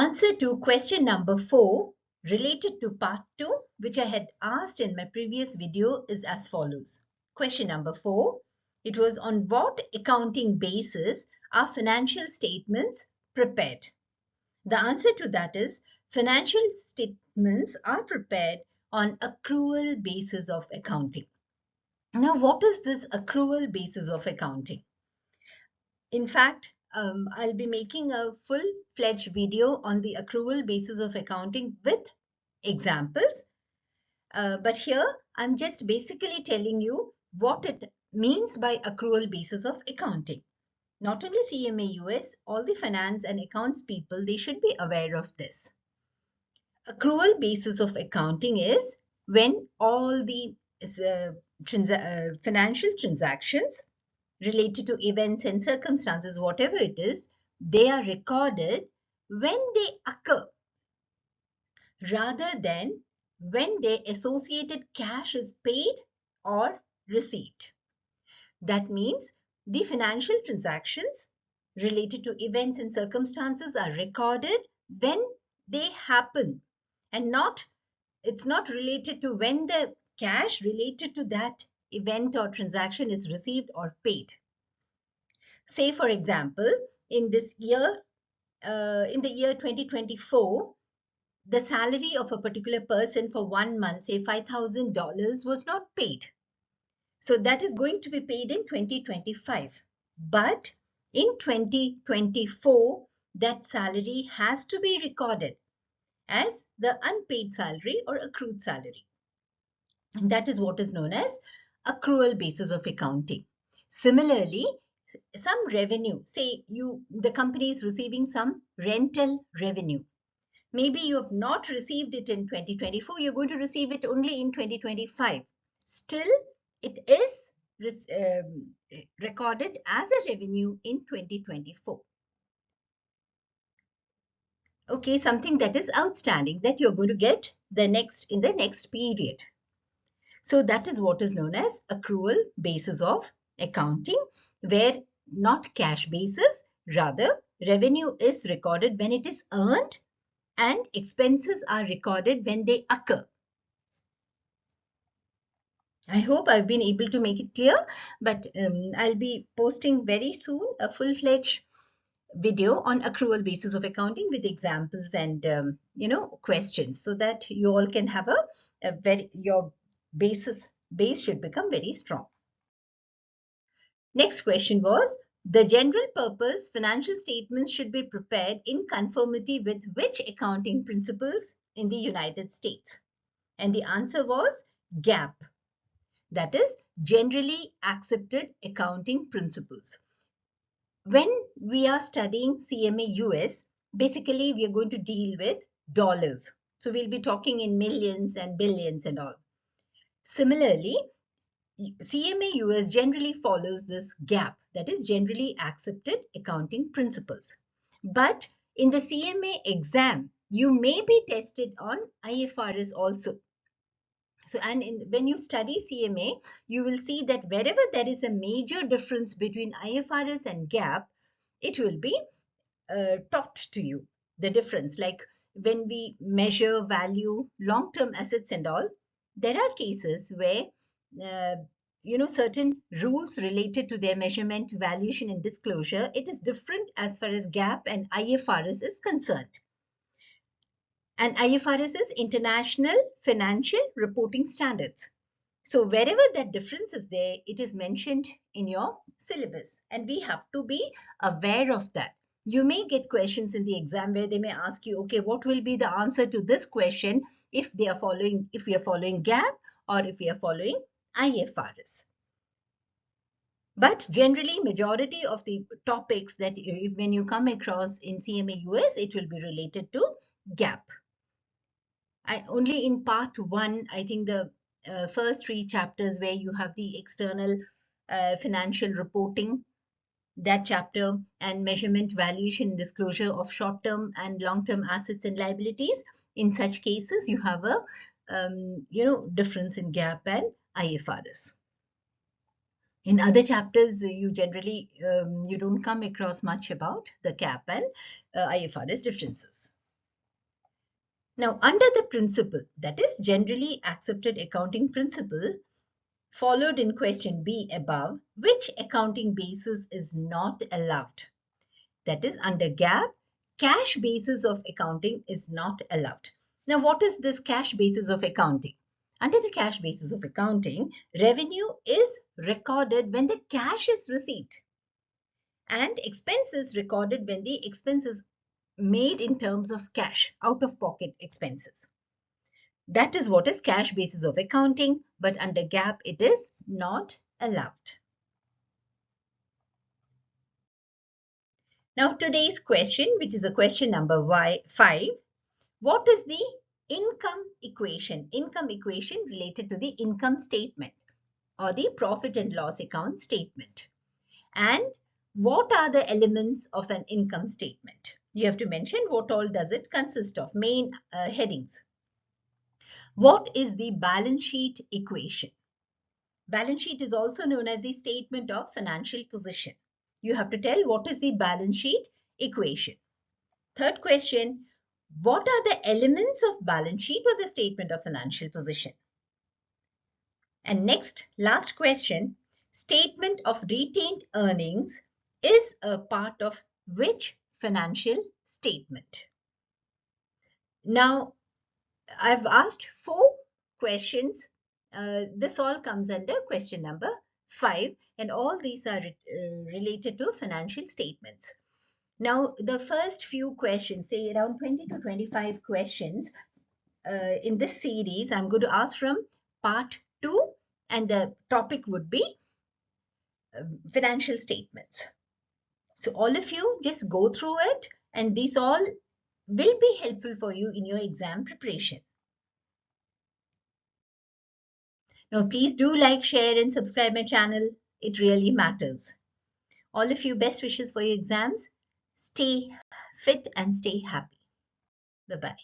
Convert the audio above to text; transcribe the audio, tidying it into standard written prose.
Answer to question number 4 related to part 2, which I had asked in my previous video, is as follows. Question number 4, it was on what accounting basis are financial statements prepared? The answer to that is financial statements are prepared on accrual basis of accounting. Now, what is this accrual basis of accounting? In fact, I'll be making a full-fledged video on the accrual basis of accounting with examples. But here, I'm just basically telling you what it means by accrual basis of accounting. Not only CMA US, all the finance and accounts people, they should be aware of this. Accrual basis of accounting is when all the financial transactions related to events and circumstances, whatever it is, they are recorded when they occur rather than when their associated cash is paid or received. That means the financial transactions related to events and circumstances are recorded when they happen, and it's not related to when the cash related to that event or transaction is received or paid. Say, for example, in this year, in the year 2024, the salary of a particular person for 1 month, say $5,000, was not paid. So that is going to be paid in 2025. But in 2024, that salary has to be recorded as the unpaid salary or accrued salary. And that is what is known as accrual basis of accounting. Similarly, some revenue, say the company is receiving some rental revenue. Maybe you have not received it in 2024, you're going to receive it only in 2025. Still, it is recorded as a revenue in 2024. Okay, something that is outstanding that you're going to get in the next period. So that is what is known as accrual basis of accounting, where not cash basis, rather revenue is recorded when it is earned and expenses are recorded when they occur. I hope I've been able to make it clear, but I'll be posting very soon a full-fledged video on accrual basis of accounting with examples and questions, so that you all can have your base should become very strong. Next question was, the general purpose financial statements should be prepared in conformity with which accounting principles in the United States? And the answer was GAAP. That is generally accepted accounting principles. When we are studying CMA US, basically we are going to deal with dollars. So we'll be talking in millions and billions and all. Similarly, CMA US generally follows this GAAP, that is generally accepted accounting principles. But in the CMA exam, you may be tested on IFRS also. So, when you study CMA, you will see that wherever there is a major difference between IFRS and GAAP, it will be taught to you, the difference. Like when we measure, value, long-term assets and all, there are cases where, certain rules related to their measurement, valuation and disclosure, it is different as far as GAAP and IFRS is concerned. And IFRS is International Financial Reporting Standards. So wherever that difference is there, it is mentioned in your syllabus, and we have to be aware of that. You may get questions in the exam where they may ask you, okay, what will be the answer to this question if we are following GAAP or if we are following IFRS. But generally, majority of the topics that when you come across in CMA US, it will be related to GAAP. Only in part 1, I think the first 3 chapters where you have the external financial reporting, that chapter, and measurement, valuation, disclosure of short-term and long-term assets and liabilities. In such cases, you have a difference in GAAP and IFRS. In other chapters, you generally you don't come across much about the GAAP and IFRS differences. Now, under the principle, that is generally accepted accounting principle, followed in question B above, which accounting basis is not allowed? That is, under GAAP, cash basis of accounting is not allowed. Now, what is this cash basis of accounting? Under the cash basis of accounting, revenue is recorded when the cash is received and expenses recorded when the expense is made in terms of cash, out-of-pocket expenses. That is what is cash basis of accounting, but under GAAP it is not allowed. Now today's question, which is a question number 5, what is the income equation? Income equation related to the income statement or the profit and loss account statement. And what are the elements of an income statement? You have to mention what all does it consist of, main headings. What is the balance sheet equation? Balance sheet is also known as the statement of financial position. You have to tell what is the balance sheet equation. Third question, what are the elements of balance sheet or the statement of financial position? And next, last question, statement of retained earnings is a part of which financial statement? Now, I've asked 4 questions. This all comes under question number 5, and all these are related to financial statements. Now, the first few questions, say around 20 to 25 questions in this series, I'm going to ask from part 2, and the topic would be financial statements. So all of you just go through it, and these all will be helpful for you in your exam preparation. Now, please do like, share, and subscribe my channel. It really matters. All of you, best wishes for your exams. Stay fit and stay happy. Bye-bye.